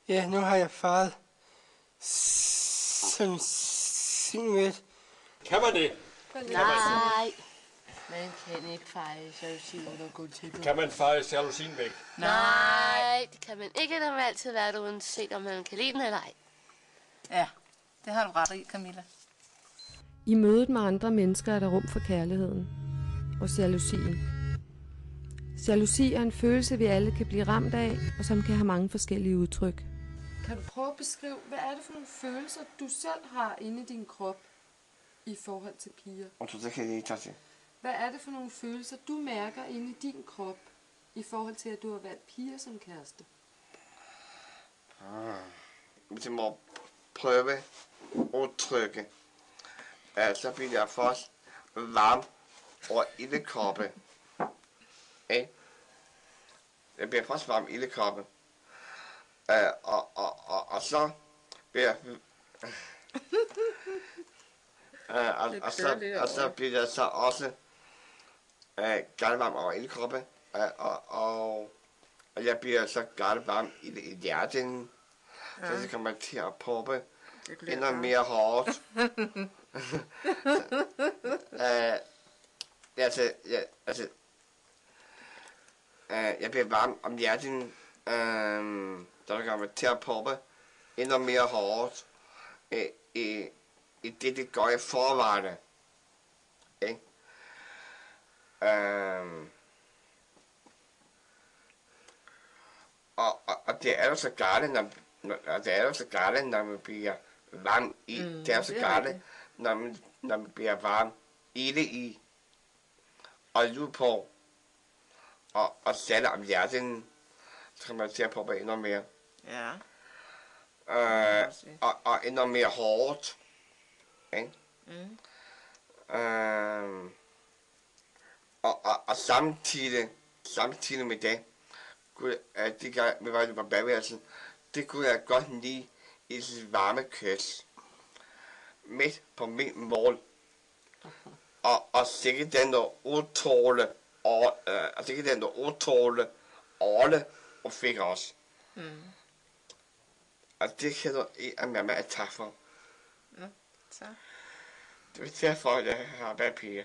Ja, nu har jeg faret sådan simpelthen. Kan man det? Nej. Man kan ikke feje jalousien under gulvtæppet. Kan man feje jalousien væk? Nej, det kan man ikke. Der vil altid være det, uanset om man kan lide den eller ej. Ja, det har du ret i, Camilla. I mødet med andre mennesker er der rum for kærligheden og jalousien. Jalousi er en følelse, vi alle kan blive ramt af, og som kan have mange forskellige udtryk. Kan du prøve at beskrive, hvad er det for nogle følelser, du selv har inde i din krop i forhold til piger? Hvad er det for nogle følelser, du mærker inde i din krop i forhold til, at du har valgt piger som kæreste? Hvis jeg må prøve at udtrykke, så bliver jeg først varm og ildekoppe. Jeg bliver først varm ildekoppe. Og så bliver og så bliver jeg så også galvarm over ildekoppe. Og jeg bliver så galvarm i hjertet. Så kommer jeg til at poppe endnu mere hårdt. Jeg bliver varm om hjertet, der kommer til at poppe endnu mere hårdt i det går i forvejen. Og det er jo så galt, når man bliver varm i. Det er så galt, når man bliver varm i det i. Og lyd på. Og sætte om hjertet, så kan man til at poppe endnu mere. Ja. Og endnu mere hårdt. Og samtidig med det, de gang vi var på badeværelsen, det kunne jeg godt lide i et varme kys. Midt på min mål. Og sikkert den der udtåle, Orle og fik også. Og det kan du ikke med at tage for. Så. Det er derfor, jeg har været piger.